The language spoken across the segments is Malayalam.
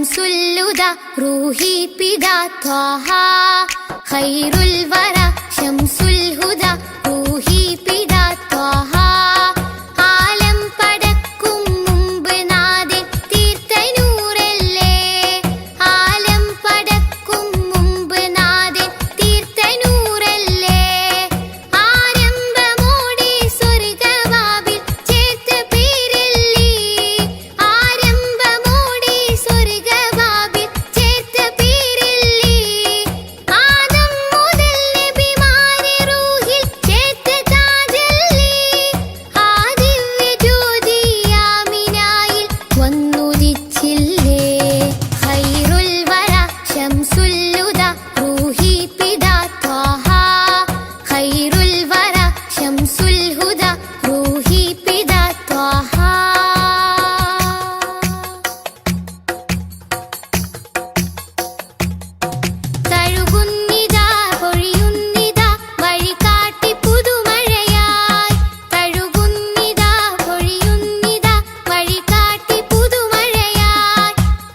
ശംസുല്ലുദ റൂഹി പിതാ ത്വാഹ ഖൈറുൽ വറ ശംസുൽ ഹുദ റൂഹി പിതാ ത്വാഹ ആലം പടക്കും മുമ്പ് നാഥൻ തീർത്ത നൂറല്ലേ ആലം പടക്കും മുമ്പ് നാഥൻ തീർത്ത നൂറല്ലേ ആരംഭമോടെ സ്വർഗ്ഗവാതിൽ ചേർത്ത പേരല്ലേ ആരംഭമോടെ സ്വർഗ്ഗവാതിൽ ചേർത്ത പേരല്ലേ ആദം മുതൽ നബിമാരെ റൂഹിൽ ചേർത്ത താജല്ലേ ആ ദിവ്യ ജ്യോതി ആമിനായിൽ വന്നുദിച്ചില്ലേ ഖൈറുൽ വറ ശംസുല്ലുദ റൂഹി പിതാ ത്വാഹ ഖൈറുൽ വറ ശംസുൽ ഹുദ റൂഹി പിതാ ത്വാഹ തഴുകുന്നിതാ പൊഴിയുന്നിതാ വഴികാട്ടി പുതുമഴയായി തഴുകുന്നിതാ പൊഴിയുന്നിതാ വഴികാട്ടി പുതുമഴയായി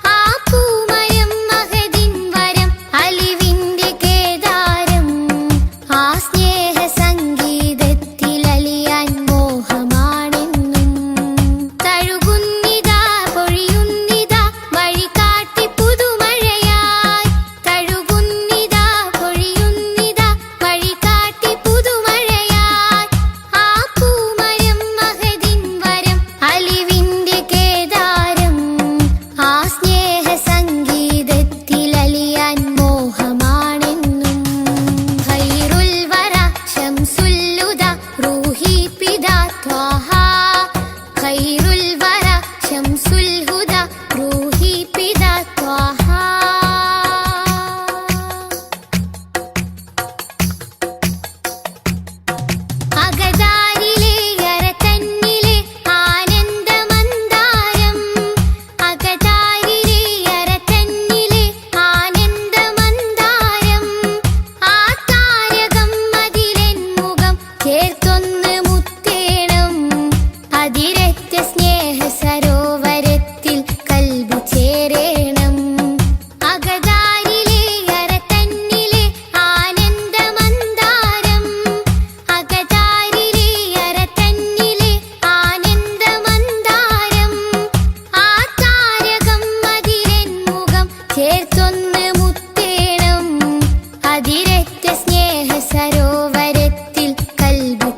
ആ പൂമരം മഹദിൻ വരം അലിവിന്റെ കേദാരം ആ സ്നേഹ സംഗീതത്തിൽ അലിയാൻ മോഹമാണെന്നും തഴുകുന്നിതാ പൊഴിയുന്നിതാ വഴികാട്ടി പുതുമഴയായി തഴുകുന്നിതാ പൊഴിയുന്നിതാ വഴികാട്ടി പുതുമഴയായി ആ പൂമരം മഹദിൻ വരം അലിവിന്റെ കേദാരം ആ സ്നേഹ സംഗീതത്തിൽ അലിയാൻ മോഹമാണെന്നും ഖൈറുൽ വറ ശംസുല്ലുദ റൂഹി പിതാ ത്വാഹ ഖൈറുൽ വറ ശംസുൽ ഹുദ റൂഹി പിതാ ത്വാഹ അകതാരിലെ അരക്കണ്ണിലെ ആനന്ദമന്ദാരം അകതാരിലെ അരക്കണ്ണിലെ ആനന്ദമന്ദാരം ആ താരകം അതിലെൻ മുഖം ചേർത്തൊന്ന് മുത്തേണം അതിരറ്റ സ്നേഹ സരോവരത്തിൽ കൽബ് ചേരേണം അകതാരിലെ അരക്കണ്ണിലെ ആനന്ദമന്ദാരം അകതാരിലെ അരക്കണ്ണിലെ ആനന്ദമന്ദാരം ആ താരകം അതിലെൻ മുഖം ചേർത്തൊന്ന് മുത്തേണം അതിരറ്റ സ്നേഹ സരോവരത്തിൽ കൽബ്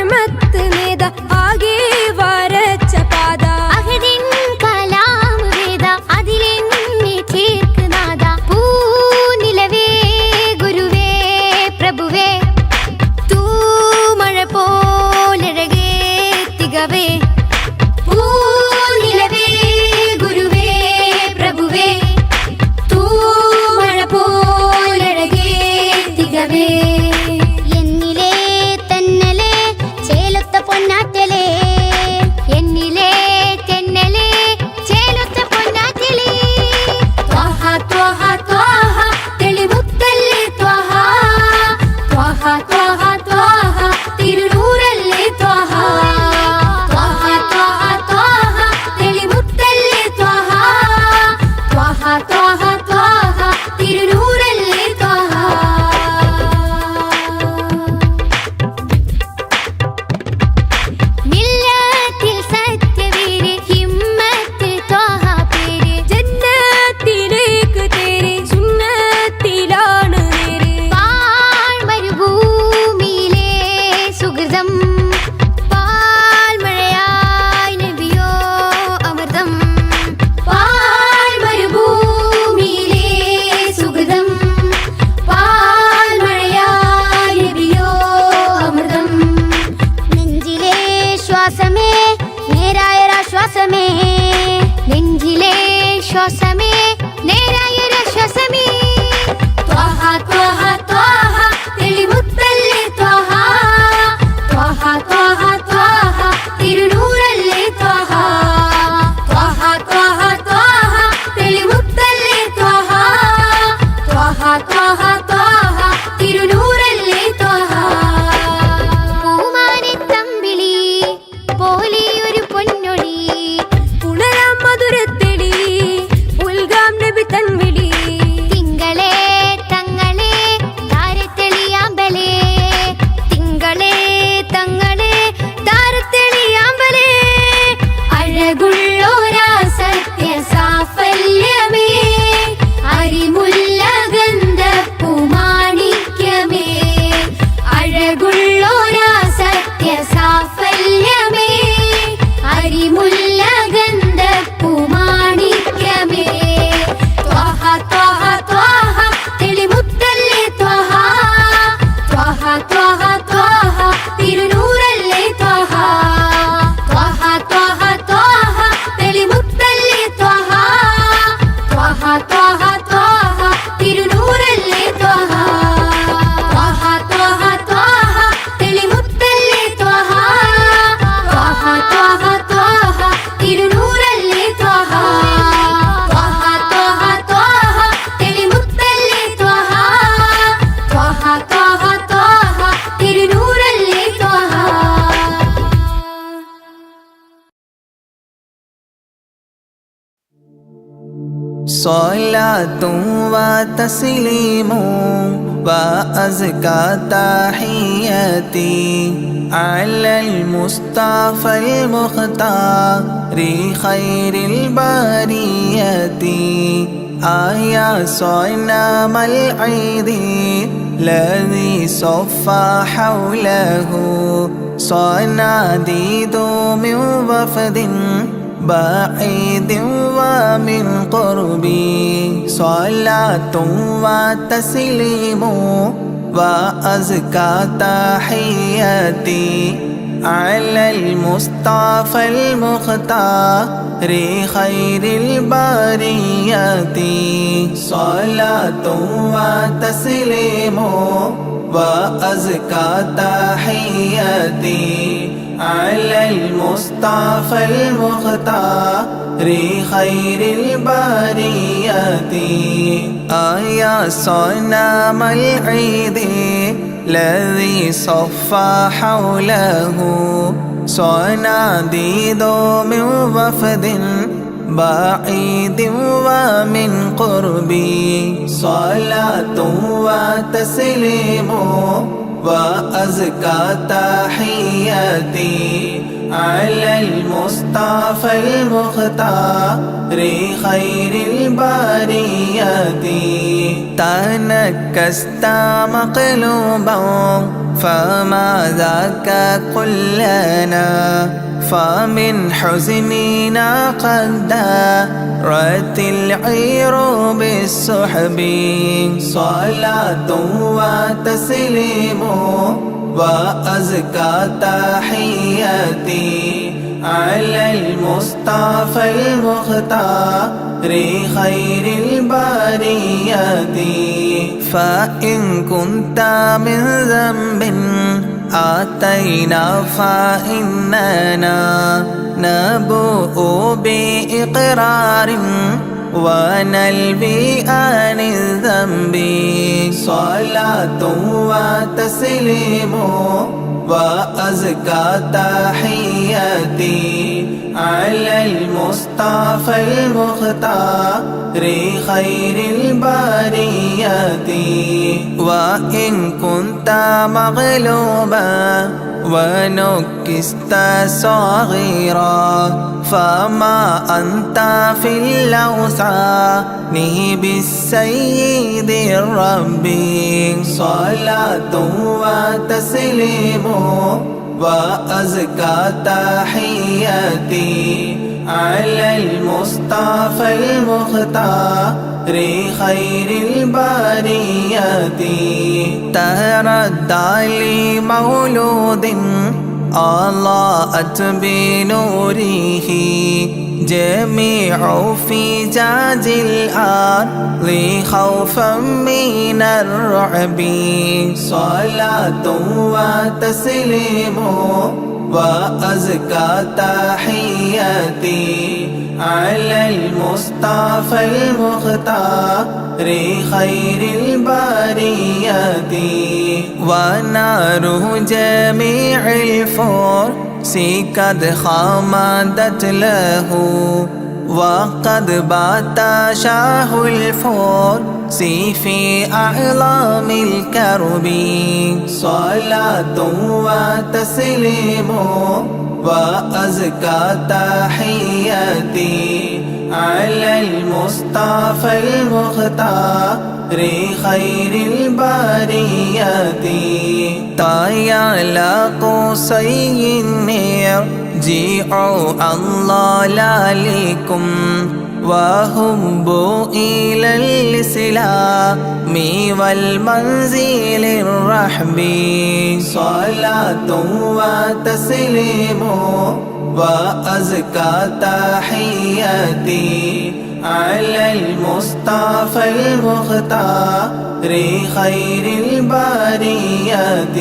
റഹ്മത്ത് നേത ആകെ വരച്ച പാത അഹദിൻ കലാം വേദ അതിലെന്നെ ചേർക്കുനാഥ പൂനിലവേ ഗുരുവേ പ്രഭുവേ തൂമഴ പോലഴകേ തികവേ പൂനിലവേ ഗുരുവേ പ്രഭുവേ തൂമഴ പോലഴകേ തികവേ എന്നിലേ തന്നലേ ചേലൊത്ത പൊന്നാറ്റലേ എന്നിലേ തെന്നലേ ചേലൊത്ത പൊന്നാറ്റലേ ത്വഹ ത്വഹ ത്വഹ തെളിമുത്തല്ലേ ത്വഹ ത്വഹ ത്വഹ ത്വഹ തിരുനൂറല്ലേ ത്വഹ ത്വഹ ത്വഹ ത്വഹ തെളിമുത്തല്ലേ ത്വഹ ത്വഹ ത്വഹ ത്വഹ തിരുനൂറല്ലേ ത്വഹ മില്ലത്തിൽ സത്യവീര് ഹിമ്മത്ത് ത്വഹ പേര് ജന്നത്തിലേക്ക് തേരെ സുന്നത്തിലാണ് നേരെ പാഴ്മരുഭൂമിയിലെ സുഹൃതം പാൽമഴയായി നബിയോ അമൃതം പാഴ്മരുഭൂമിയിലെ സുഹൃതം പാൽമഴയായി നബിയോ അമൃതം നെഞ്ചിലെ ശ്വാസമേ നേരായൊരാശ്വാസമേ നെഞ്ചിലെ ശ്വാസമേ നേരായൊരാശ്വാസമേ ത്വഹ ത്വഹ ത്വഹ തെളിമുത്തല്ലേ ത്വഹ ത്വഹ ത്വഹ ത്വഹ തിരുനൂറല്ലേ ത്വഹ ത്വഹ ത്വഹ ത്വഹ തെളിമുത്തല്ലേ ത്വഹ ത്വഹ ത്വഹ ത്വഹ തിരുനൂറല്ലേ ത്വഹ പൂമാരിത്തമ്പിളി പോലെയൊരു പൊന്നൊളി ഉണരാം മധുരത്തെളി ഉൽഗാം നബി തൻവിളി തിങ്കളേ തങ്ങളെ താരത്തെളിയാമ്പലേ തിങ്കളേ തങ്ങളെ താരത്തെളിയാമ്പലേ അഴകുള്ളോരാ സത്യ സാഫല്യമേ അരിമുല്ല ഗന്ധപ്പൂമാണിക്യമേ അഴകുള്ളോരാ സത്യ സാഫല്യമേ അരിമുല്ല ഗന്ധപ്പൂമാണിക്യമേ ത്വഹ ത്വഹ ത്വഹ തെളിമുത്തല്ലേ ത്വഹ ത്വഹ ത്വഹ ത്വഹ തിരുനൂറല്ലേ ത്വഹ ത്വഹ ത്വഹ ത്വഹ തെളിമുത്തല്ലേ ത്വഹ ത്വഹ ത്വഹ ത്വഹ തിരുനൂറല്ലേ ത്വഹ ത്വഹ ത്വഹ ത്വഹ തെളിമുത്തല്ലേ ത്വഹ ത്വഹ ത്വഹ ത്വഹ തിരുനൂറല്ലേ ത്വഹ ത്വഹ ത്വഹ ത്വഹ തെളിമുത്തല്ലേ ത്വഹ ത്വഹ ത്വഹ ത്വഹ തിരുനൂറല്ലേ ത്വഹ صلاة وتسليم وأزكى تحياتي على المصطفى المختار خير البرية آيا صنم العيد الذي صفى حوله صناديد من وفد بعيد ومن قربي صلاة وتسليم وأزكى تحياتي على المصطفى المختار خير البرية صلاة وتسليم وأزكى تحياتي على المصطفى المختار خير البرية آيا صنم العيد الذي صفى حوله صناديد من وفد بعيد ومن قربي صلاة وتسليم وأزكى تحياتي على المصطفى المختار خير البرية تنكست مقلوبا فما ذاك قل لنا فمن حزننا قد دارت العير بالسحب صلاة وتسليم وأزكى تحياتي على المصطفى المختار خير البريات فإن كنت من ذنب آتينا فإننا نبوء بإقرار ونلبي عن الذنب صلاة وتسليم وأزكى تحياتي على المصطفى المختار خير البريات وإن كنت مغلوبا ونكست صغيرا فما أنت في الأوثان بالسيد الرب صلاة وتسليم وأزكى تحياتي على المصطفى المختار خير البريات تردى لمولود أضاءت بنوره جميع فجاج الأرض خوفا من الرعب صلاة وتسليم وأزكى تحياتي على المصطفى المختار خير البريات ونار جميع الفرس قد خمدت له وقد بات شاه الفرس في أعلام الكرب صلاة وتسليم وأزكى تحياتي على المصطفى المختار خير البريات طايا قصي النير جيعوا الله لكم وهبوا إلى الإسلام والمنزل الرحب صلاة وتسليم وأزكى تحياتي على المصطفى المختار خير البريات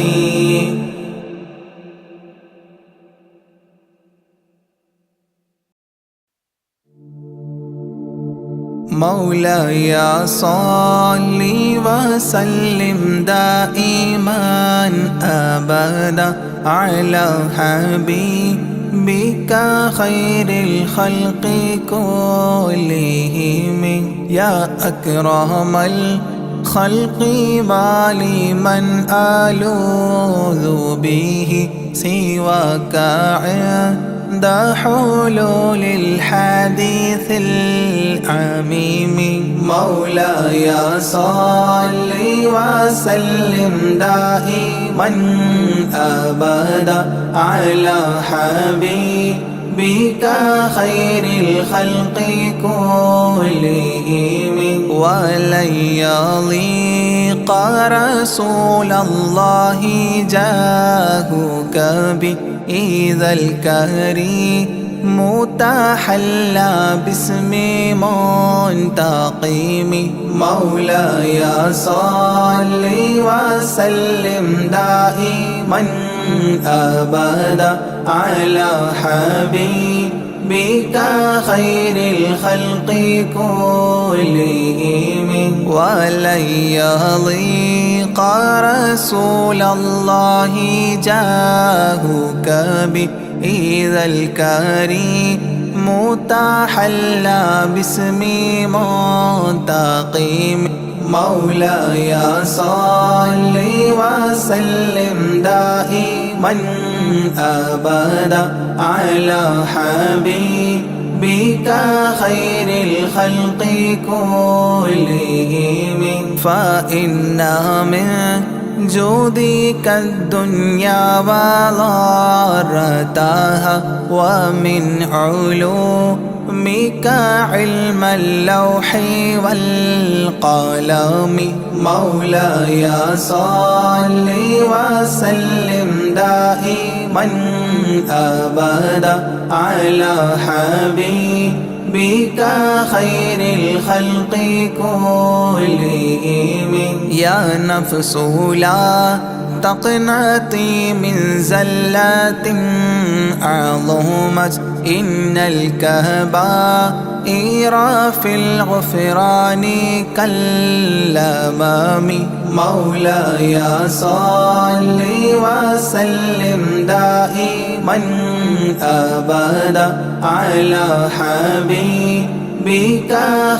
مولاي صل وسلم دائما أبدا على حبيبك خير الخلق كلهم يا أكرم الخلق ما لي من ألوذ به سواك عند حلول الحديث العميم مولاي صل وسلم دائما أبدا على حبيبك خير الخلق كلهم ولن يضيق رسول الله جاهك بإذا الكريم متحلى باسم منتقم مولاي صل وسلم دائما أبدا على حبيبك خير الخلق كلهم ولن يضيق رسول الله جاهك بإذا الكريم متحلى باسم منتقم مولاي صل وسلم دائما أبدا على حبيبك خير الخلق كلهم فإن من جودك الدنيا وضارتها ومن علومك علم اللوح والقلم مولاي صل وسلم دائما أبدا على حبيبك خير الخلق كلهم يا نفس لا تقنطي من زلة عظمت إن الكبائر في الغفران كالأمام مولاي صل وسلم دائما أبدا على حبيبك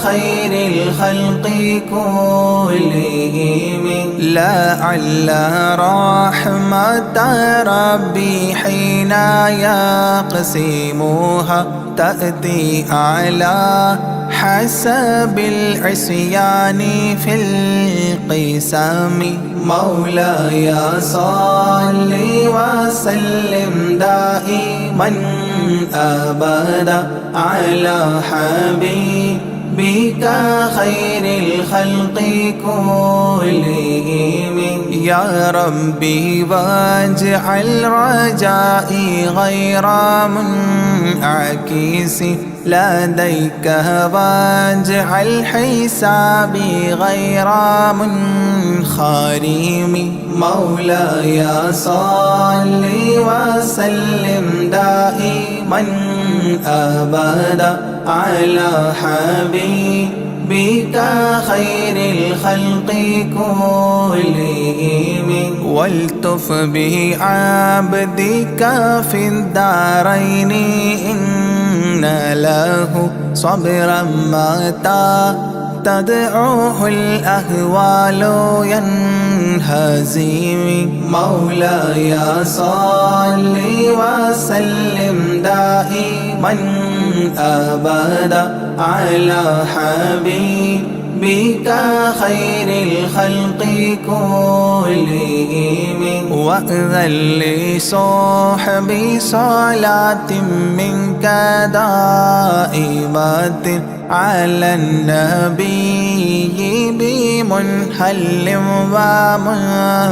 خير الخلق كلهم لعل رحمة ربي حين يقسمها تأتي على حسب العصيان في القسم مولاي صل وسلم دائما أبدا على حبيبك خير الخلق كلهم يا ربي واجعل رجائي غير منعكس لديك واجعل حسابي غير منخرم مولاي صل وسلم دائما أبدا على حبيبك خير الخلق كلهم والتف بعبدك في الدارين إن له صبرا متى تدعوه الأهوال ينهزم مولاي صل وسلم دائما أبدا على حبيبك خير الخلق كلهم وأذن لصحبي صلاة منك دائمة على النبي بمنهل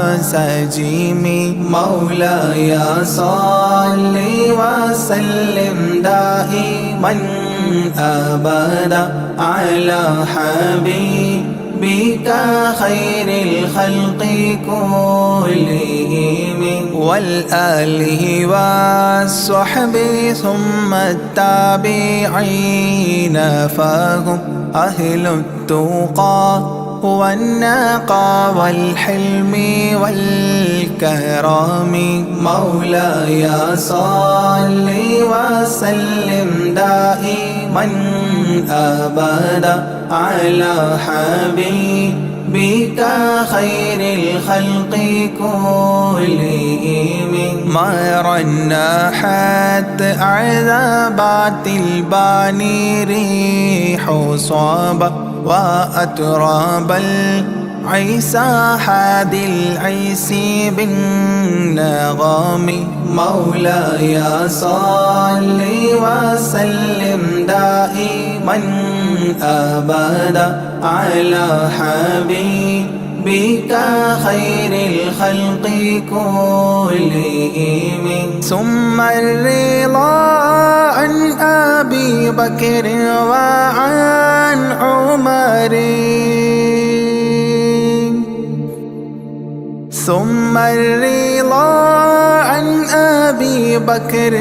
ومنسجم مولاي صل وسلم دائما أبدا على حبيبك خير الخلق كلهم والآله والصحب ثم التابعين فهم أهل التقى والنقى والحلم والكرم مولاي صل وسلم دائما أبدا على حبيبك خير الخلق كلهم ما رنحت عذابات الباني ريح صابة وأتراب العيسى حاد العيس بالنغم مولاي صل وسلم دائما أبدا على حبيبك خير الخلق كلهم ثم الرضا عن أبي بكر وعن عمر ثم الرضا عن أبي بكر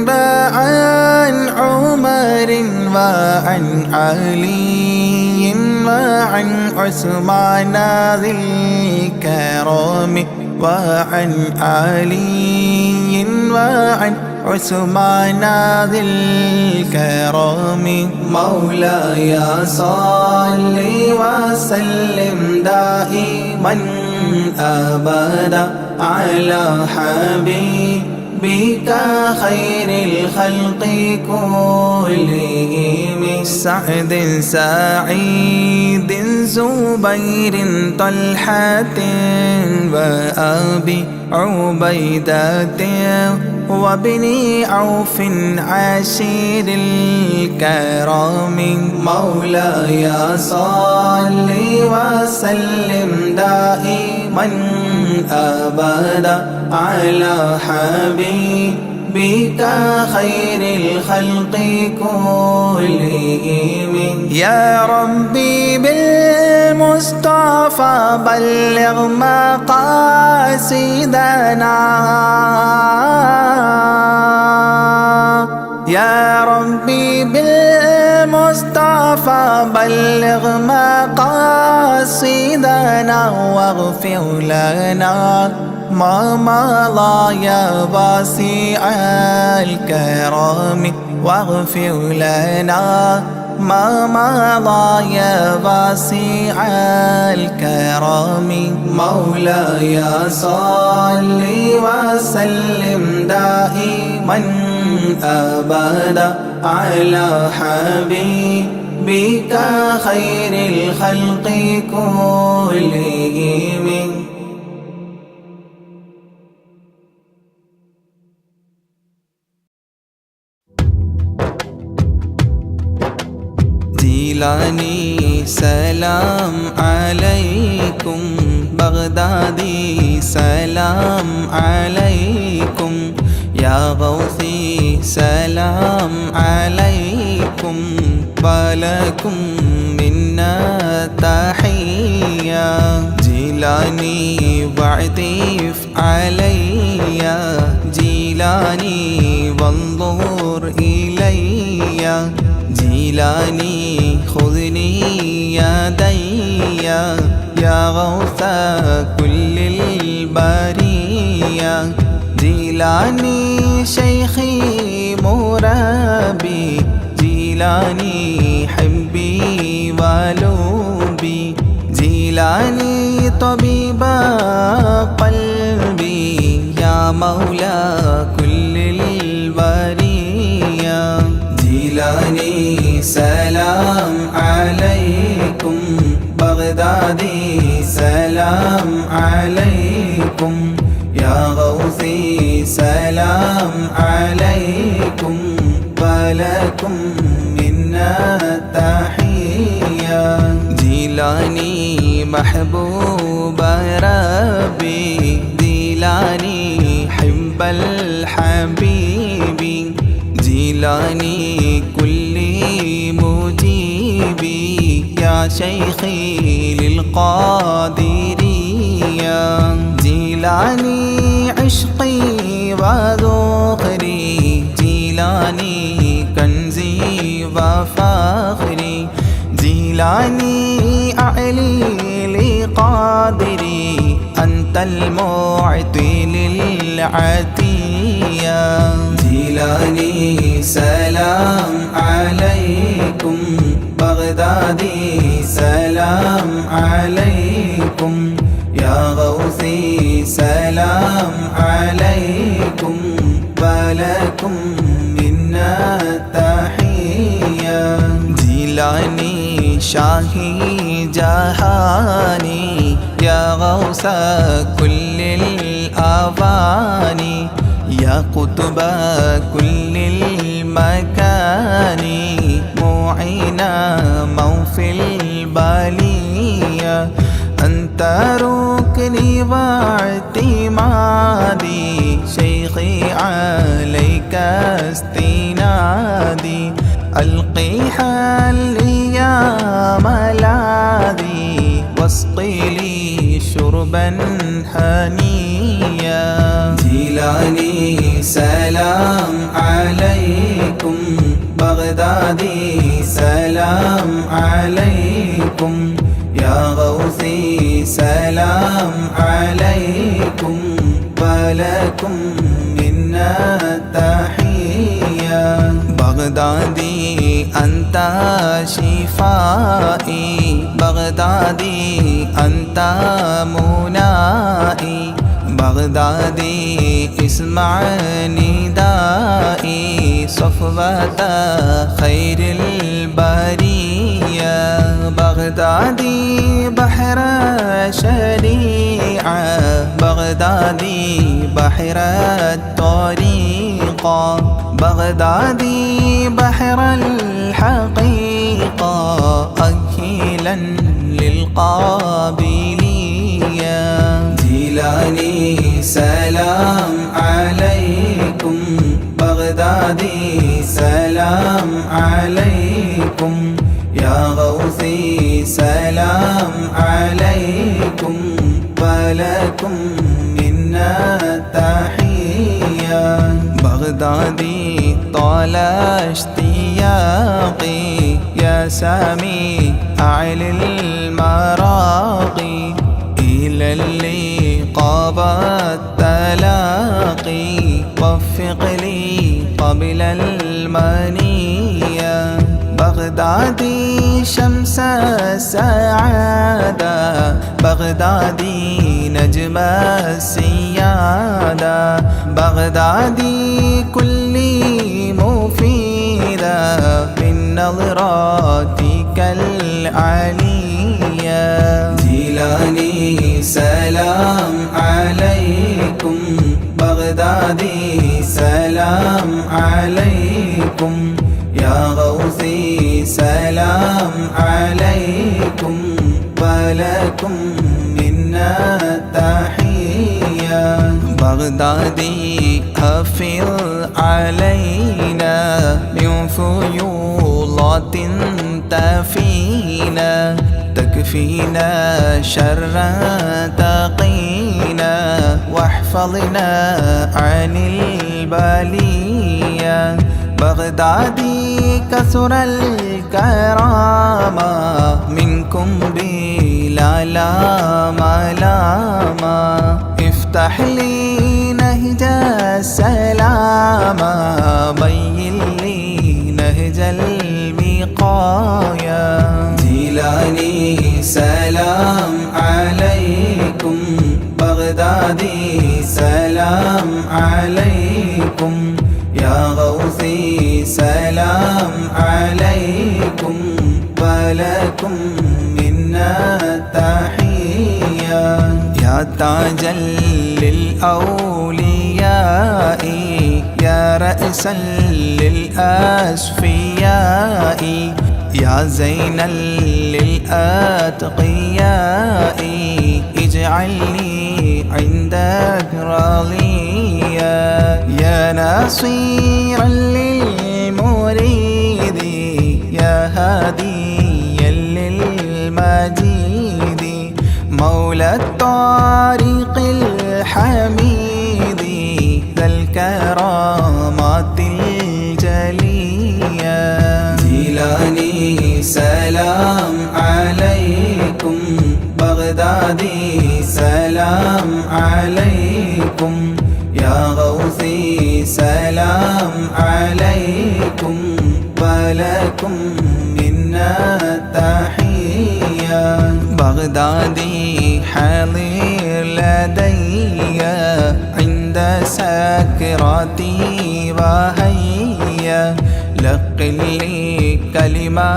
وعن عمر وعن علي وعن عثمان ذي الكرم وعن علي وعن عثمان ذي الكرم مولاي صل وسلم دائما أبدا على حبيبك خير الخلق كلهم سعد سعيد زبير طلحة وأبي عبيدة وابن عوف عشير الكرام مولاي صل وسلم دائما أبدا على حبيبك خير الخلق كلهم يا ربي بالمصطفى بلغ مقاصدنا يا ربي بالمصطفى بلغ مقاصدنا واغفر لنا ما مضى يا واسع الكرم واغفر لنا ما مضى يا واسع الكرم مولاي صل وسلم دائما أبدا على حبيبك خير الخلق كلهم جیلانی سلام علیکم بغدادی سلام علیکم یا غوثی سلام علیکم ولکم منا تحیہ جیلانی وعطف علی جیلانی وانظر إلي جيلاني خذني يدي يا غوث كل البرية جيلاني شيخي مرابي جيلاني حبي ولوبي جيلاني طبيب قلبي يا مولى كل البرية جيلاني سلام عليكم بغدادي سلام عليكم يا غوثي سلام عليكم ولكم منا تحية جيلاني محبوب ربي جيلاني حب الحبيب جيلاني كل مجيبي يا شيخي للقادرية جيلاني عشقي وذخري جيلاني كنزي وفخري جيلاني أعلي لقادري أنت المعطي للعطية جيلاني سلام عليكم بغدادي سلام عليكم يا غوثي سلام عليكم ولكم منا تحية جيلاني شاهي جهاني يا غوث كل الأواني يا قطب كل المكان معينا موفي البالية أنت ركني واعتمادي شيخي عليك استنادي ألقي حالي يا ملاذي واسقي لي شربا هنيا جيلاني سلام عليكم بغدادي سلام عليكم يا غوثي سلام عليكم ولكم منا تحية بغدادي أنت شفائي بغدادي أنت منائي بغدادي اسمع ندائي صفوة خير البرية بغدادي بغدادي بحر الشريعة بغدادي بحر الطريقة بغدادي بحر الحقيقة أكيلا للقابلية جيلاني سلام عليكم بغدادي سلام عليكم يا غوثي سلام عليكم ولكم منا تحية بغدادي طال اشتياقي يا سامي أعلى المراقي إلى اللقاء والتلاقي وفق لي قبل المنية بغدادي شمس السعادة بغدادي نجم السيادة بغدادي كلي مفيدة من نظراتك العلية جيلاني سلام عليكم بغدادي سلام عليكم يا غوثي سلام عليكم ولكم منا تحية بغدادي أفض علينا من فيوضات تفينا تكفينا شر تقينا واحفظنا عن البلية بغدادي كثر الكرامة منكم بلا ملامة افتح لي نهج السلامة بين لي نهج الوقاية جيلاني سلام عليكم بغدادي سلام عليكم يا غوثي سلام عليكم ولكم منا تحية يا تاجا للأولياء يا رأسا للأصفياء يا زينا للأتقياء اجعلني عندك راضيا يا ناصيرا للمريد يا هاديا للمجيد مولى الطريق الحميد ذا الكرامات الجلية جيلاني سلام عليكم بغدادي سلام عليكم يا غوثي سلام عليكم ولكم منا تحية بغدادي حاضر لدي عند سكراتي وهيا لقل لي كلمة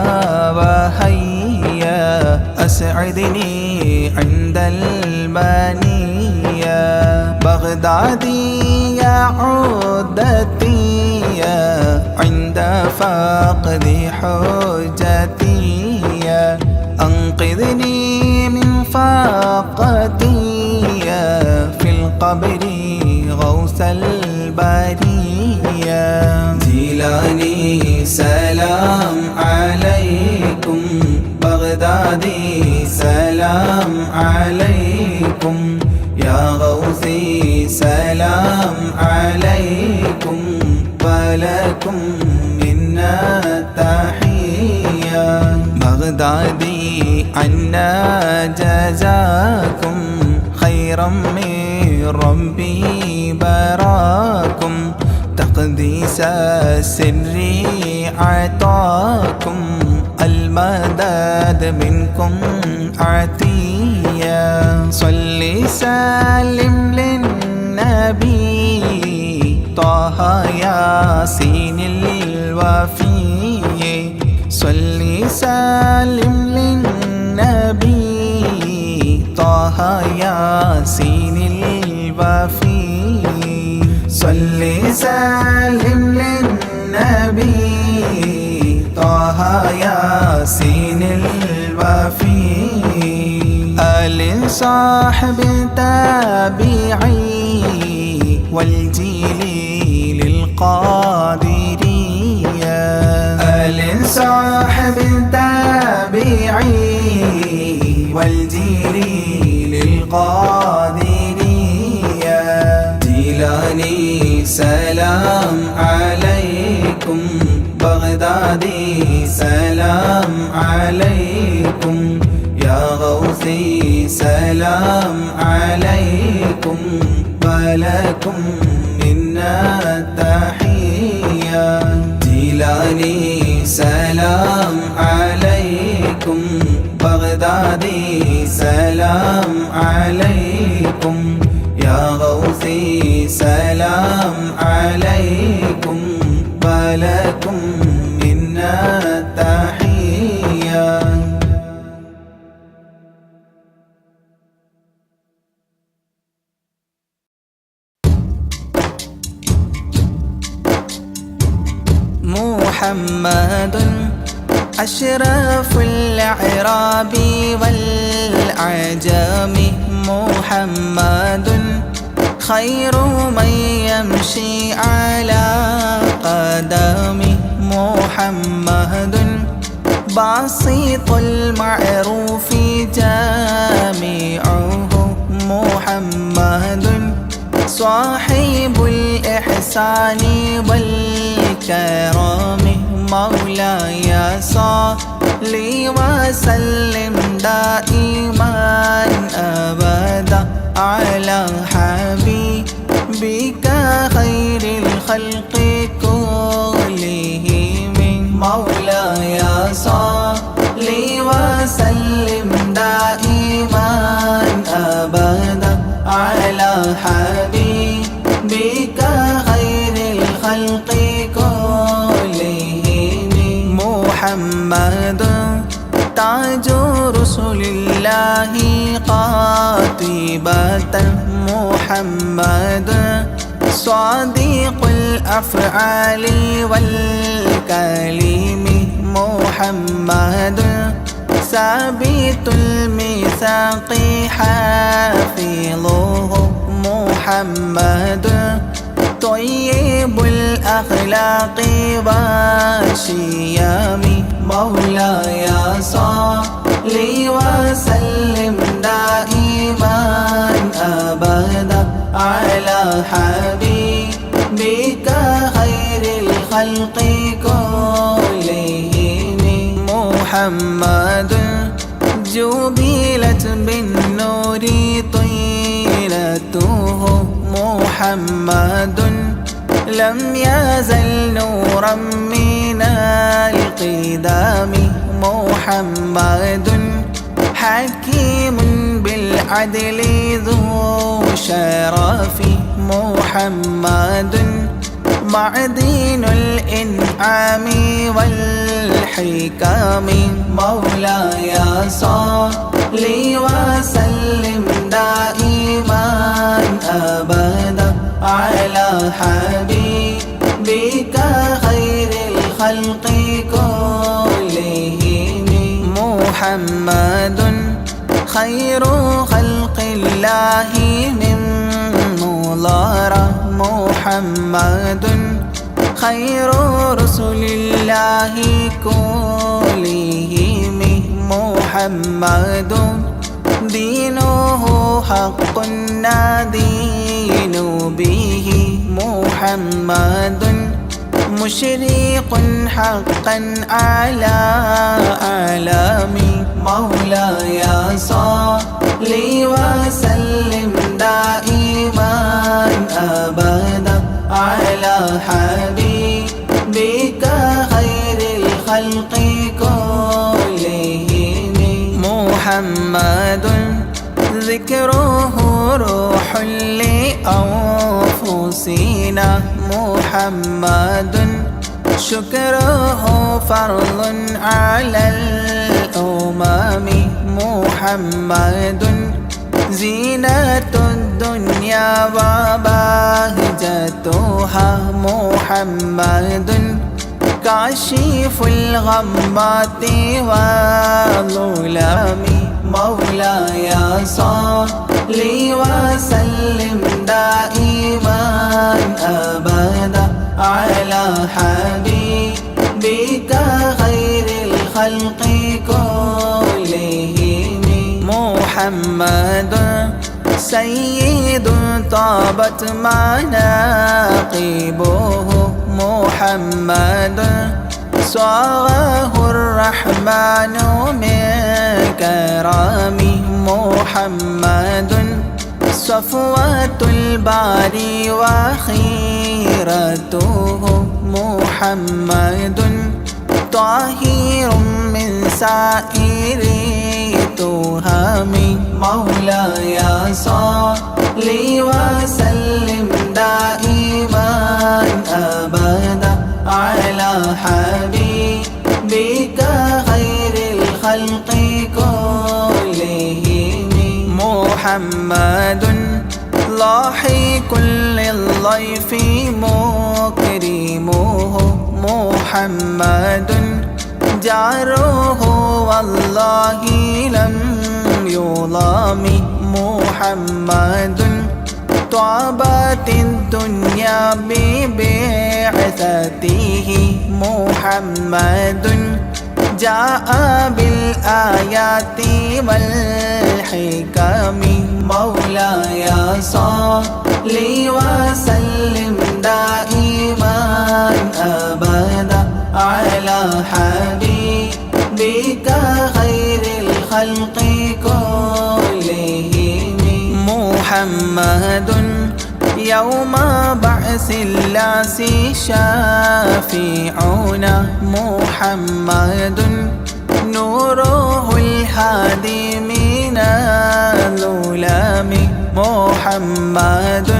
وهيا أسعدني عند المنية بغدادي يا عودتي عند فقد حجتي أنقذني من فاقتي في القبر غوث البرية جيلاني سلام عليكم بغدادي سلام عليكم يا غوثي سلام عليكم ولكم منا تحية بغدادي عنا جزاكم خيرا من ربي براكم تقديس السر عطاكم المدد منكم عطية صلي سلم للنبي طه ياسين الوفي صلي سلم للنبي ياسين الوفي صل سلم للنبي طه ياسين الوفي آل صاحب التابعي والجيل للقادرية آل صاحب التابعي والجيل للقادرية جيلاني سلام عليكم بغدادي سلام عليكم يا غوثي سلام عليكم ولكم منا التحية جيلاني سلام عليكم بغدادي سلام عليكم يا غوثي سلام عليكم ولكم منا التحية محمد أشرف الأعراب والأعجام محمد خير من يمشي على قدمه محمد بسيط المعروف جامعه محمد صاحب الإحسان والكرم مولاي صل وسلم دائما أبدا على حبيبك خير الخلق كلهم مولاي صل وسلم دائما أبدا على حبيبك خير الخلق كلهم محمد تاج رسل الله قاطبة محمد صادق الأفعال والكلم محمد ثابت الميثاق حافظه محمد طيب الأخلاق والشيام مولاي صل وسلم دائما أبدا على حبيبك خير الخلق كلهم محمد جبلت بالنور طيلته محمد لم يزل نورا من القدام محمد حكيم بالعدل ذو شرف محمد معدن الإنعام والحكام مولاي صل وسلم دائما أبدا على حبيبك خير الخلق كلهم محمد خير خلق الله من مضار محمد خير رسل الله كلهم محمد دينه حق ندين به محمد مشرق حقا على أعلام مولاي صل وسلم دائما أبدا على حبيبك خير الخلق كلهم محمد ذكره روح لأنفسنا محمد شكره فرض على الأمم محمد زينة الدنيا وبهجتها محمد كاشف الغمات والظلام مولاي صل وسلم دائما أبدا على حبيبك خير الخلق كلهم محمد سيد طابت مناقبه محمد صاغه الرحمن من كرامه محمد صفوة الباري وخيرته محمد طاهر من سائر تهم مولاي صل وسلم دائما أبدا على حبيبك خير الخلق كلهم محمد لاحق للضيف مكرمه محمد جاره والله لم يظلم محمد طابت الدنيا ببعثته محمد جاء بالآيات والحكم مولاي صل وسلم دائما أبدا على حبيبك خير الخلق كلهم محمد يوم بعث الناس شافعنا محمد نوره الهادي من الظلام محمد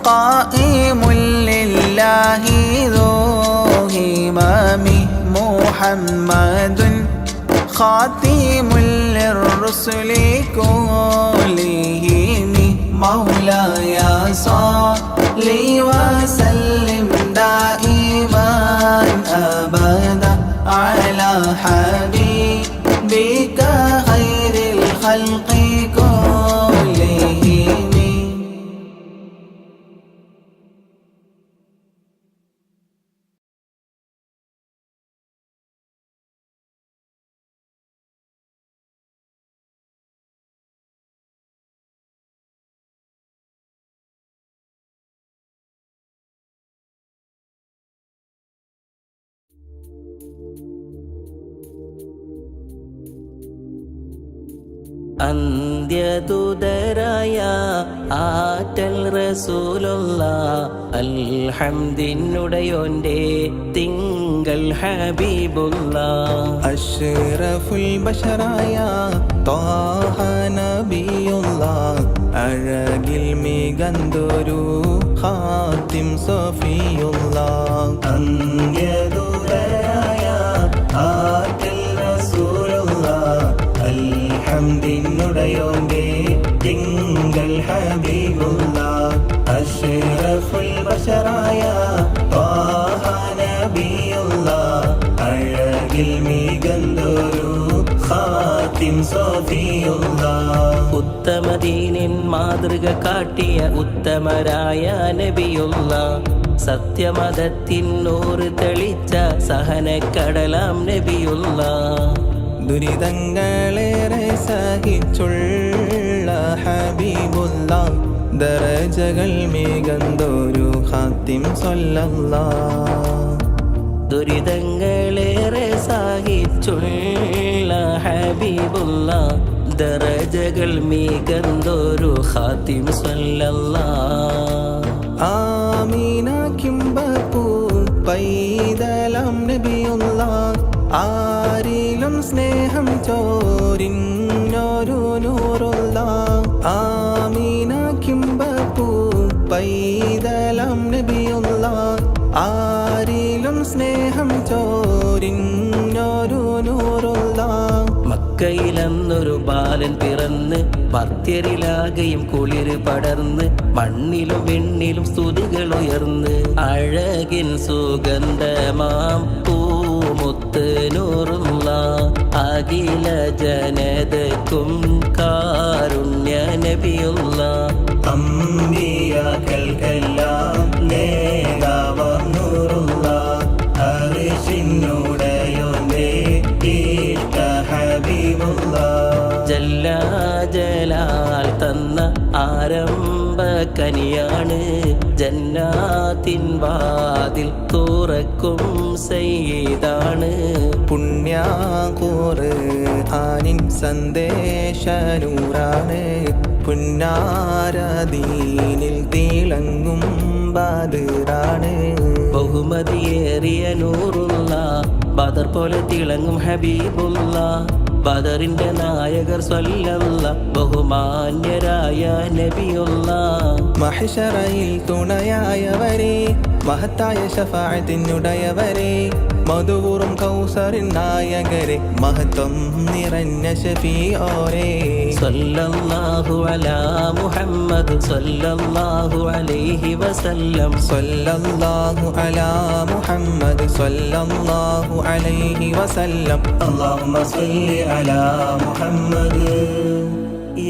قائم لله ذو همام محمد خاتم للرسل كلهم مولاي صل وسلم دائما أبدا على حبيبك خير الخلق كلهم. അന്ത്യദൂതരായ ആറ്റൽ റസൂലുള്ള അൽഹംദിനുടയോന്റെ തിങ്കൾ ഹബീബുള്ള അഷ്റഫുൽ ബശറായ ത്വാഹ നബിയുള്ള അഴകിൽ മികന്തൊരു ഖാതിം സഫിയുള്ള അന്ത്യദൂതരായ ആറ്റൽ റസൂലുള്ള അൽഹംദിനുടയോന്റെ തിങ്കൾ ഹബീബുള്ള അഷ്റഫുൽ ബശറായ ത്വാഹ നബിയുള്ള അഴകിൽ മികന്തൊരു ഖാതിം സഫിയുള്ള ഉത്തമദീനിൻ മാതൃക കാട്ടിയ ഉത്തമരായ നബിയുള്ള സത്യമതത്തിൻ നൂറ് തെളിച്ച സഹനക്കടലാം നബിയുള്ള ദുരിതങ്ങളേറെ സഹിച്ചുള്ള ഹബീബുള്ള ദറജകൾ മികന്തൊരു ഖാതിം സ്വല്ലല്ലാഹ് ദുരിതങ്ങളേറെ സഹിച്ചുള്ള ഹബീബുള്ള ദറജകൾ മികന്തൊരു ഖാതിം സ്വല്ലല്ലാഹ് ആമീന കിംബപ്പൂ പൈതലം നബിയുള്ള ആരിലും സ്നേഹം ചോരിഞ്ഞൊരു നൂറുള്ള ആമീന കിംബപ്പൂ പൈതലം നബിയുള്ള ആരിലും സ്നേഹം ചോരിഞ്ഞൊരു നൂറുള്ള മക്കയിലെന്നൊരു ബാലൻ പിറന്ന് ഭക്തരിലാകെയും കുളിര് പടർന്ന് മണ്ണിലും വെണ്ണിലും സ്തുതികൾ ഉയർന്ന് അഴകിൻ സുഗന്ധമാം പൂമുത്ത് നൂറുള്ള അഖില ജനതക്കും കാരുണ്യ നബിയുള്ള അമ്പിയാക്കൾക്കെല്ലാം നേതാവാം നൂറുള്ള അർശിനുടയോന്റെ ഇഷ്ട ഹബീബുള്ള ജല്ല ജലാൽ തന്ന ആരംഭ കനിയാണ് ജന്നാത്തിൻ വാതിൽ തുറക്കും സയ്യിദാണ് പുണ്യാഖുർആനിൻ സന്ദേശനൂറാണ് പുന്നാരദീനിൽ തിളങ്ങും ബദറാണ് ബഹുമതിയേറിയ നൂറുള്ള ബദർ പോലെ തിളങ്ങും ഹബീബുള്ള ബദറിന്റെ നായകർ സ്വല്ലല്ല ബഹുമാന്യരായ നബിയുള്ള മഹ്ശറയിൽ തുണയായവരെ മഹത്തായ ശഫാഅത്തിനുടയവരെ മധുവൂറും കൗസറിൻ നായകരെ മഹത്വം നിറഞ്ഞ ശഫീഓരെ സല്ലല്ലാഹു അലാ മുഹമ്മദ് സല്ലല്ലാഹു അലൈഹി വസല്ലം സല്ലല്ലാഹു അലാ മുഹമ്മദ് സല്ലല്ലാഹു അലൈഹി വസല്ലം അല്ലാഹുമ്മ സല്ലി അലാ മുഹമ്മദ്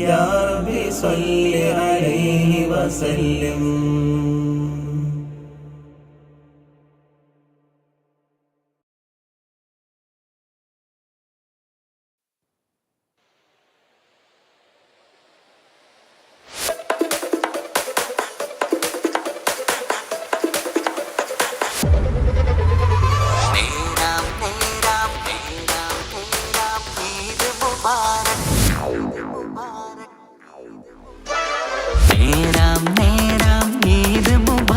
യാ റബ്ബി സല്ലി അലൈഹി വസല്ലം. നേരാം ഈദ് മുബാരക്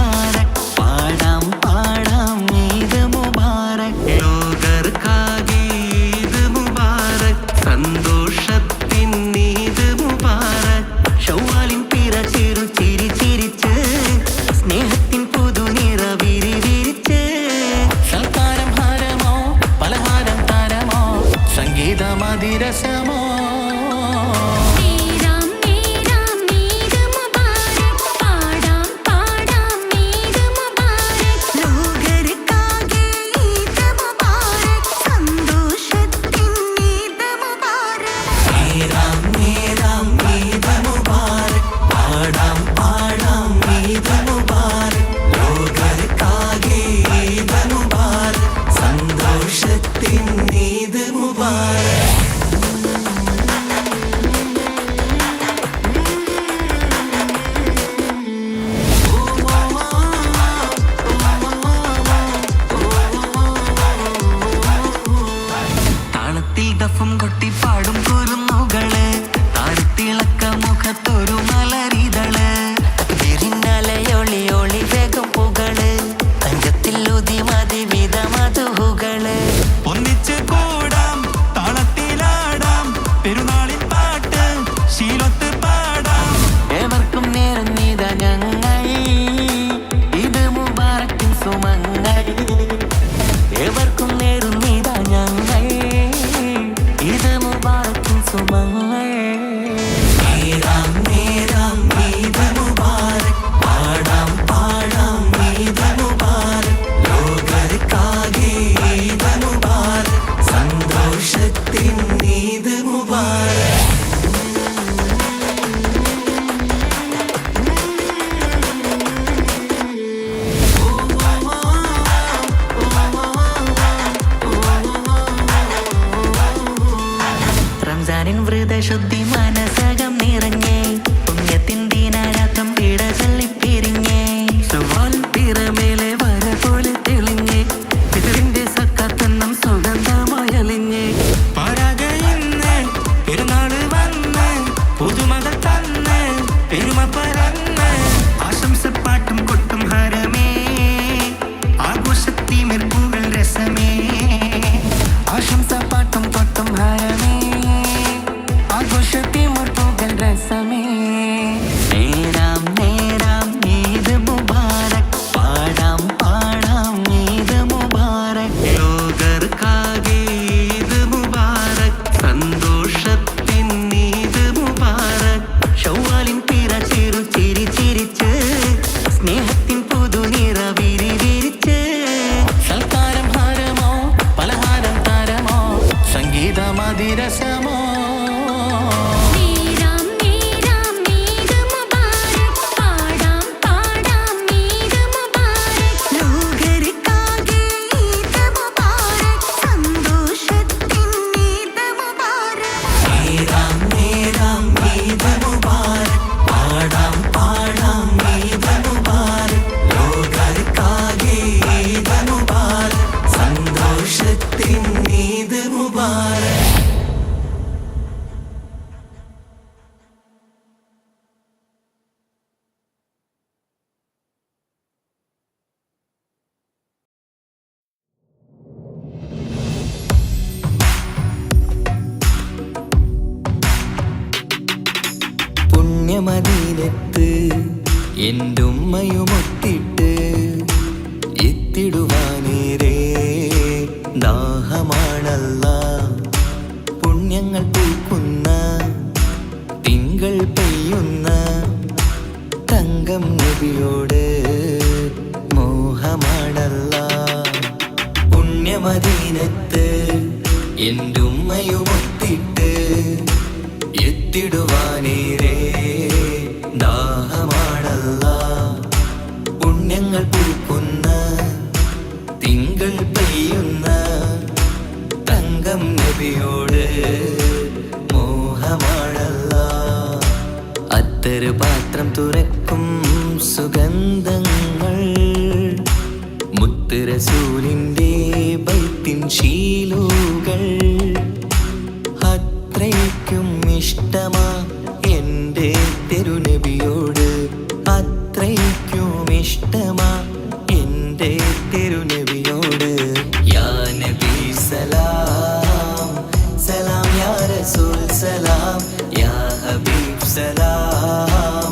പുണ്യമദീനത്ത് എൻ്റെ ഉമ്മയുമൊത്തിട്ട് എത്തിടുവാനേറെ ദാഹമാണല്ലാ. പുണ്യങ്ങൾ പൂക്കുന്ന തിങ്കൾ പെയ്യുന്ന തങ്കം നബിയോട് മോഹമാണല്ലാ. പുണ്യമദീനത്ത് എൻ്റെ ഉമ്മയുമൊത്തിട്ട് എത്തിടുവാനേറെ ദാഹമാണല്ലാ. പുണ്യങ്ങൾ പൂക്കുന്ന തിങ്കൾ പെയ്യുന്ന തങ്കം നബിയോട് മോഹമാണല്ലാ. അത്തറ് പാത്രം തുറക്കും സുഗന്ധങ്ങൾ മുത്ത് റസൂലിൻ്റെ ബൈത്തിൻ ശീലുകൾ അത്രയ്ക്കും ഇഷ്ടമാ എൻ്റെ തിരുനബിയോട്. അത്രയ്ക്കും ഇഷ്ടമാ എൻ്റെ തിരുനബിയോട്. യാ നബി സലാം സലാം യാ റസൂൽ സലാം യാ ഹബീബ് സലാം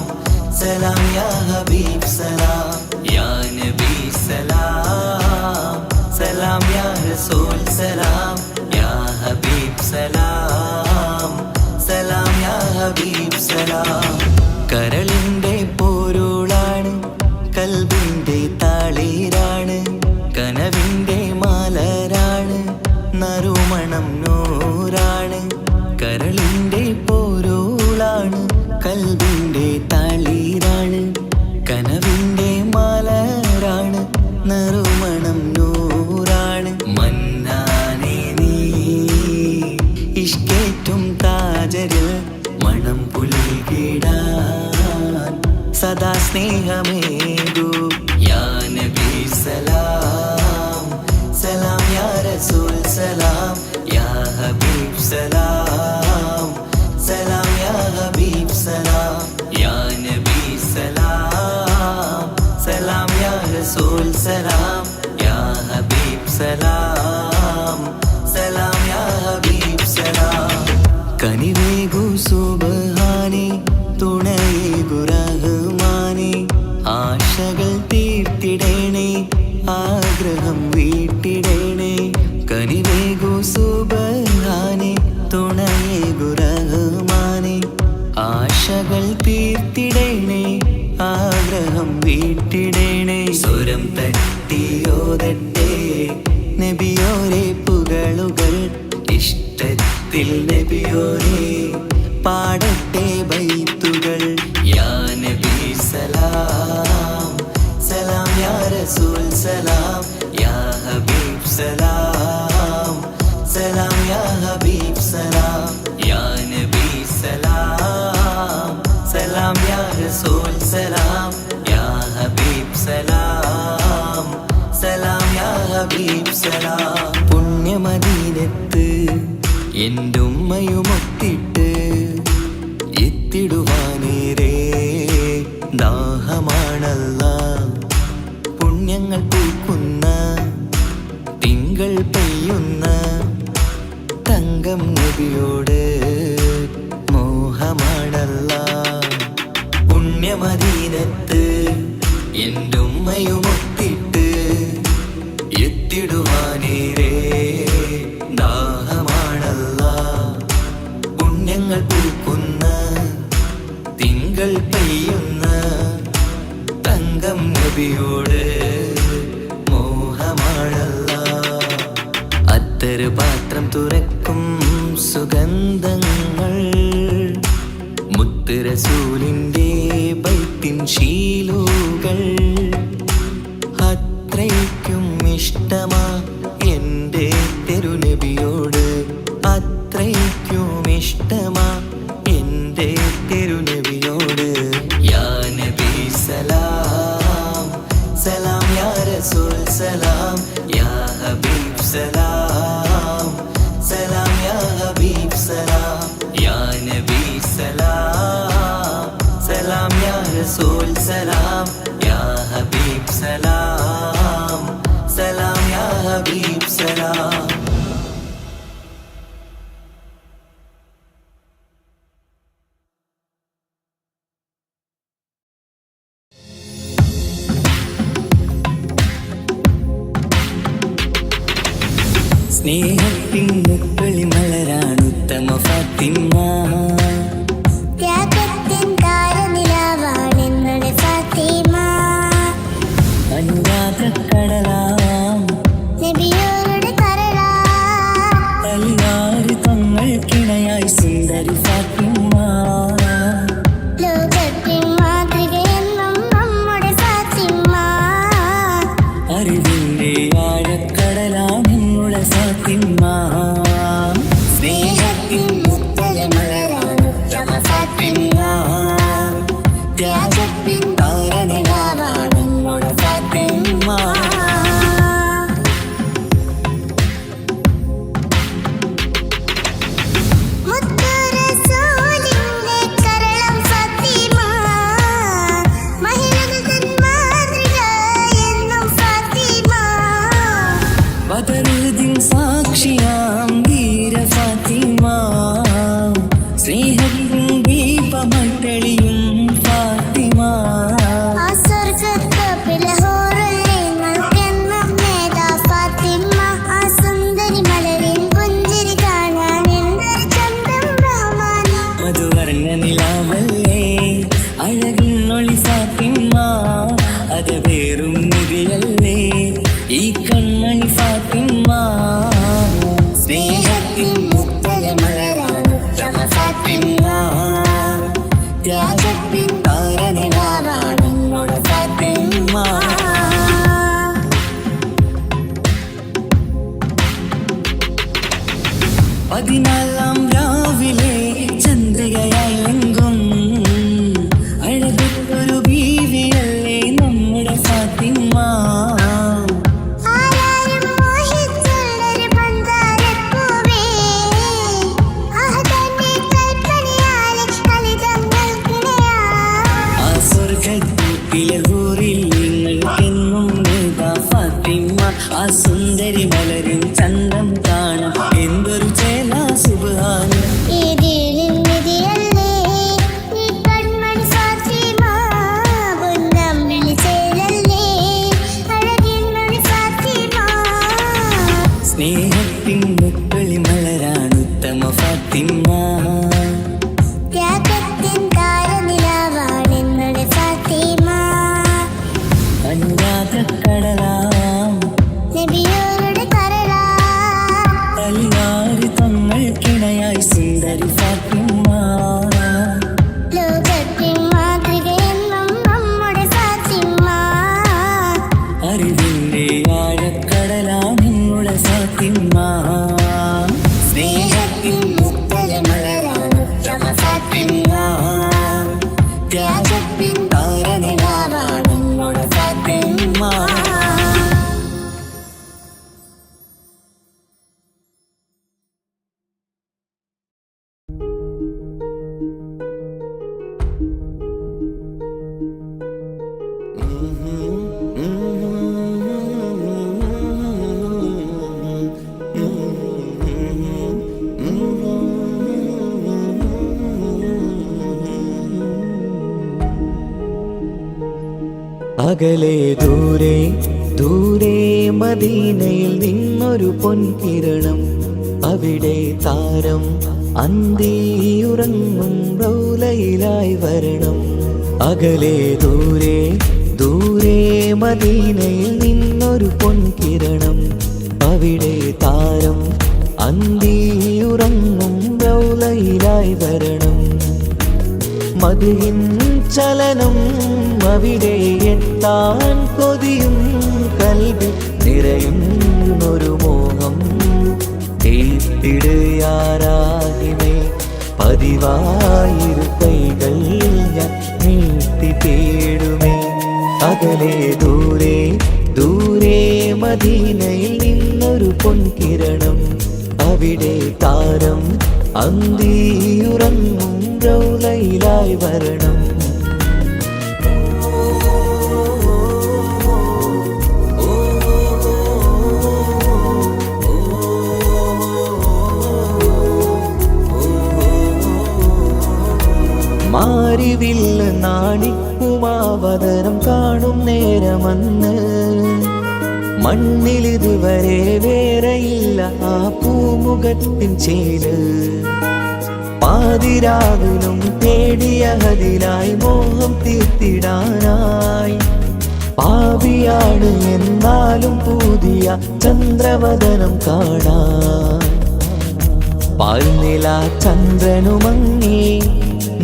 സലാം യാ ഹബീബ് സലാം യാ നബി സലാം സലാം യാ റസൂൽ സലാം യാ ഹബീബ് സലാം സലാം യാ ഹബീബ് സലാം. കരളിൻ്റെ പോരുളാണ്, കൽബിൻ്റെ താളീരാണ്, കനവിൻ്റെ മാലരാണ്, നറുമണം നൂറാണ്. കരളിൻ്റെ പോരുളാണ്, കൽബിൻ്റെ താളീരാണ്, കനവിൻ്റെ മാലരാണ്, നറുമണം നൂറാണ്. മന്നാനേ നീ ഇഷ്കേറ്റും താജരിൽ മണം പുൽകിടാൻ സദാ സ്നേഹമേകൂ. യാ നബി സലാം സലാം യാ റസൂൽ സലാം യാ ഹബീബ് സലാം സലാം യാ ഹബീബ് സലാം യാ നബി സലാം സലാം യാ റസൂൽ സലാം യാ ഹബീബ് സലാം സലാം യാ ഹബീബ് സലാം. കനിവേകു സുബ്ഹാനേ തുണയേകു റഹ്മാനേ ആശകൾ തീർത്തിടേണേ ആഗ്രഹം വീട്ടിടേണേ. കനിവേകു സുബ്ഹാനേ തുണയേകു റഹ്മാനേ ആശകൾ തീർത്തിടേണേ ആഗ്രഹം വീട്ടിടേണേ. സ്വരം തട്ടിയോതട്ടെ നബിയോരെ പുകളുകൾ ഇഷ്ടത്തിൽ നബിയോരെ പാടട്ടെ ബൈത്തുകൾ. യാ നബി സലാം സലാം യാ റസൂൽ സലാം യാ ഹബീബ് സലാം സലാം യാ ഹബീബ് സലാം യാ നബി സലാം സലാം യാ റസൂൽ സലാം യാ ഹബീബ് സലാം സലാം യാ ഹബീബ് സലാം. പുണ്യമദീനത്ത് എൻ്റെ ഉമ്മയുമൊത്തിട്ട് എത്തിടുവാനേറെ ദാഹമാണല്ലാ. പുണ്യങ്ങൾ പൂക്കുന്ന തിങ്കൾ പെയ്യുന്ന തങ്കം നബിയോട് മോഹമാണല്ലാ. പുണ്യമദീനത്ത് എൻ്റെ ഉമ്മയുമൊത്തിട്ട് എത്തിടുവാനേറെ ദാഹമാണല്ലാ. പുണ്യങ്ങൾ പൂക്കുന്ന തിങ്കൾ പെയ്യുന്ന തങ്കം നബിയോട് മോഹമാണല്ലാ. അത്തറ് പാത്രം തുറക്കും സുഗന്ധങ്ങൾ മുത്ത് റസൂലിൻ്റെ ബൈത്തിൻ ശീലുകൾ അത്രയ്ക്കും ഇഷ്ടമാ എൻ്റെ തിരുനബിയോട്. അത്രയ്ക്കും ഇഷ്ടമാ എൻ്റെ തിരുനബിയോട്. യാ നബി സലാം സലാം യാ റസൂൽ സലാം യാ ഹബീബ് സലാം സലാം യാ ഹബീബ് സലാം യാ നബി സലാം സലാം യാ റസൂൽ സലാം യാ ഹബീബ് സലാം സലാം യാ ഹബീബ് സലാം. സ്നേഹത്തിൻ മുക്കളി മലരാണ് ഉത്തമ ഫാത്തിമ. ത്യാഗത്തിൻ താരനിലാവാണെന്നുടെ ഫാത്തിമ. അനുരാഗക്കടലാം നബിയോരുടെ കരളാ. പലിയാറ് തങ്ങൾക്കിണയായി സുന്ദരി ഫാത്തിമ. ലോകത്തിൻ മാതൃകയെന്നും നമ്മുടെ ഫാത്തിമ. അറിവിന്റെ ആഴക്കടലാണ് നമ്മുടെ ഫാത്തിമ. സ്നേഹത്തിൻ മുത്തല മലരാണ് ഉത്തമ ഫാത്തിമ. ത്യാഗത്തിൻ താരനിലാവാണ് നമ്മുടെ ഫാത്തിമ. മുത്തു റസൂലിന്റെ കരളം ഫാത്തിമ. മഹിളകൾ മാതൃക എന്നും ഫാത്തിമ. ബദറുദ്ദീൻ സാക്ഷിയാം വീര ഫാത്തിമ. സ്നേഹത്തിൻ ദീപമായി തെളിയും ഫാത്തിമ. ആ സ്വർഗ്ഗത്തോപ്പിലെ ഹൂറുൽ ഇൽമുകെന്നും നേതാ ഫാത്തിമ. ആ സുന്ദരി മലരിൻ പുഞ്ചിരി കാണാൻ എന്തൊരു ചന്തം റഹ്മാനേ. മധുവർണ്ണ നിലാവല്ലേ അഴകിന്നൊളി ഫാത്തിമ. അത് വേറും നിധിയല്ലേ ഈ കൺമണി ഫാത്തിമ. സ്നേഹത്തിൻ മുത്തല മലരാണ് ഉത്തമ ഫാത്തിമ. ത്യാഗത്തിൻ താരനിലാവാണ് നമ്മുടെ ഫാത്തിമ. പതിനാലാം രാവിലെ ചന്ദ്രികയായി എങ്കും അഴകൊരു ബീവിയല്ലേ നമ്മുടെ ഫാത്തിമ. ആരാരും മോഹിച്ചുള്ളൊരു പന്താരപ്പൂവേ. അഹദന്റെ കൽപ്പനയാലെ കലിതങ്ങൾക്കിണയാ. ആ സ്വർഗ്ഗത്തിലെ ഹൂറിൽ നിങ്ങൾക്കെന്നും നേതാ ഫാത്തിമ. ആ സുന്ദരി മലരും ചന്തം കാണാം എന്തൊരു ചേല സുബ്ഹാന. ഇതിലും നിധിയല്ലേ ഈ കൺമണി ഫാത്തിമ. പൊന്നം വിളിച്ചേലല്ലേ അഴകിൻ മണി ഫാത്തിമ. സ്നേഹത്തിൻ മുക്കളി മലരാണ് ഉത്തമ ഫാത്തിമ. ത്യാഗത്തിൻ താരനിലാവാണെന്നുടെ ഫാത്തിമ. അനുരാഗക്കടലാം നബിയോരുടെ കരളാ. പലിയാറ് തങ്ങൾക്കിണയായി സുന്ദരി ഫാത്തിമ. ലോകത്തിൻ മാതൃകയെന്നും നമ്മുടെ ഫാത്തിമ. അറിവിന്റെ ആഴക്കടലാണ് നമ്മുടെ ഫാത്തിമ. സ്നേഹത്തിൻ മുത്തല മലരാണ് ഉത്തമ ഫാത്തിമ. ത്യാഗത്തിൻ താരനിലാവാണ് നമ്മുടെ ഫാത്തിമ. അകലെ ദൂരെ ദൂരെ മദീനയിൽ നിന്നൊരു പൊൻകിരണം. അവിടെ താരം അന്തിയുറങ്ങും റൗലയിലായി വരണം. അകലെ ദൂരെ ദൂരെ മദീനയിൽ നിന്നൊരു പൊൻകിരണം. അവിടെ താരം അന്തിയുറങ്ങും റൗലയിലായി വരണം. മതിയിൻ ചലനം അവിടെ എത്താൻ കൊതിയും കൽവിൽ നിറയുന്നൊരു മോഹം. തീർത്തിടുയാരാഹിമേ പതിവായിരു കൈകൾ ഞാൻ നീട്ടി തേടുമേ. അകലെ ദൂരെ ദൂരെ മദീനയിൽ നിന്നൊരു പൊൻകിരണം. അവിടെ താരം അന്തിയുറങ്ങും റൗലയിലായി വരണം. മാരിവില്ല നാണിക്കുമാവതരം കാണും നേരമന്ന് മണ്ണിലിതുവരെ വേറെയില്ല ആ പൂമുഖത്തിൻ ചേല്. പാതിരാവിലും തേടിയ ഹദിലായി മോഹം തീർത്തിടാനായി. പാപിയാണ് എന്നാലും പുതിയ ചന്ദ്രവദനം കാണാൻ. പാൽനില ചന്ദ്രനുമങ്ങി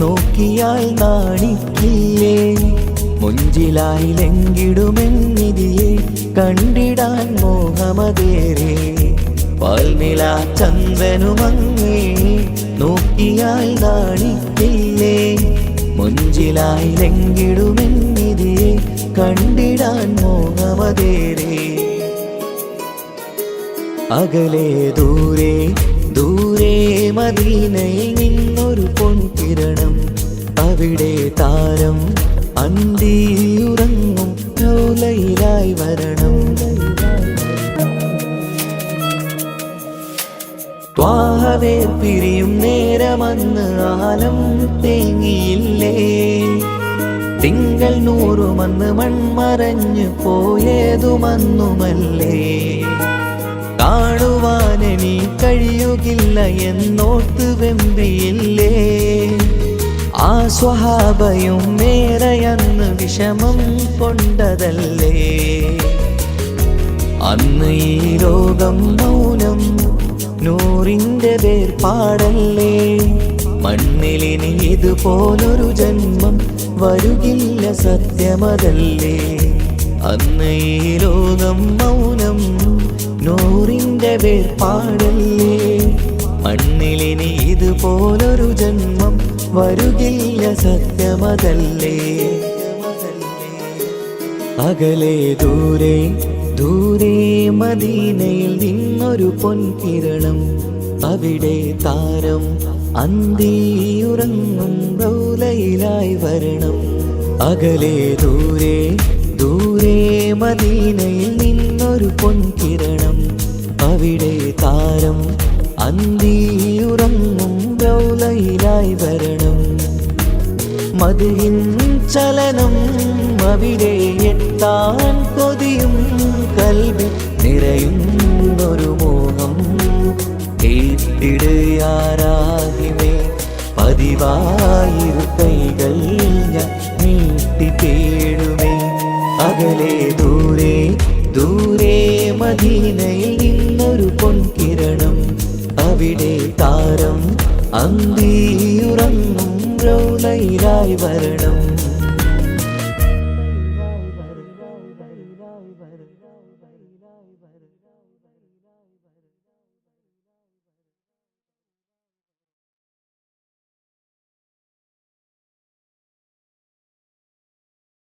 നോക്കിയാൽ നാണിക്കില്ലേ. മുഞ്ചിലായി ലംഘിടുമെന്നിതിയെ കണ്ടിടാൻ മോഹമതേറെ. പാൽനില ചന്ദ്രനുമങ്ങി നോക്കിയാൽ നാണിക്കില്ലേ. മുഞ്ചിലായി ലംഘിടുമെന്നിതിയെ കണ്ടിടാൻ മോഹമതേറെ. അകലെ ദൂരെ ദൂരെ മദീനയിൽ നിന്നൊരു പൊൻകിരണം. അവിടെ താരം അന്തിയുറങ്ങും റൗലയിലായി വരണം. ത്വാഹവേ പിരിയും നേരമന്ന് ആലം തേങ്ങിയില്ലേ. തിങ്കൾ നൂറുമന്ന് മൺമറഞ്ഞു പോയതുമന്നുമല്ലേ. കാണുവാനെനി കഴിയുകില്ല എന്നോർത്ത് വെമ്പിയില്ലേ. ആ സ്വഹാബയും മേറയന്ന് വിഷമം കൊണ്ടതല്ലേ. അന്ന് ഈ ലോകം മൗനം നൂറിൻ്റെ വേർപാടല്ലേ. മണ്ണിലിനി ഇതുപോലൊരു ജന്മം വരുകില്ല സത്യമതല്ലേ. അന്ന് ഈ ലോകം മൗനം നൂറിൻ്റെ വേർപാടല്ലേ. മണ്ണിലിനി ഇതുപോലൊരു ജന്മം വരുകില്ല സത്യമതല്ലേ. അകലെ ദൂരെ ദൂരെ മദീനയിൽ നിന്നൊരു പൊൻകിരണം. അവിടെ താരം അന്തിയുറങ്ങും റൗലയിലായി വരണം. അകലെ ദൂരെ ദൂരെ മദീനയിൽ നിന്നൊരു പൊൻകിരണം. അവിടെ താരം അന്തിയുറങ്ങും റൗലയിലായി വരണം. മദ്ഹിൻ ചലനം അവിടെ എത്താൻ കൊതിയും കൽബിൽ നിറയുന്നൊരു മോഹം. കേട്ടിടയാരാഹിമേ പതിവായിരു കൈകൾ ഞാൻ നീട്ടി തേടുമേ. അകലെ ദൂരെ ദൂരെ മദീനയിൽ നിന്നൊരു പൊൻകിരണം. അവിടെ താരം അന്തിയുറങ്ങും റൗലയിലായി വരണം.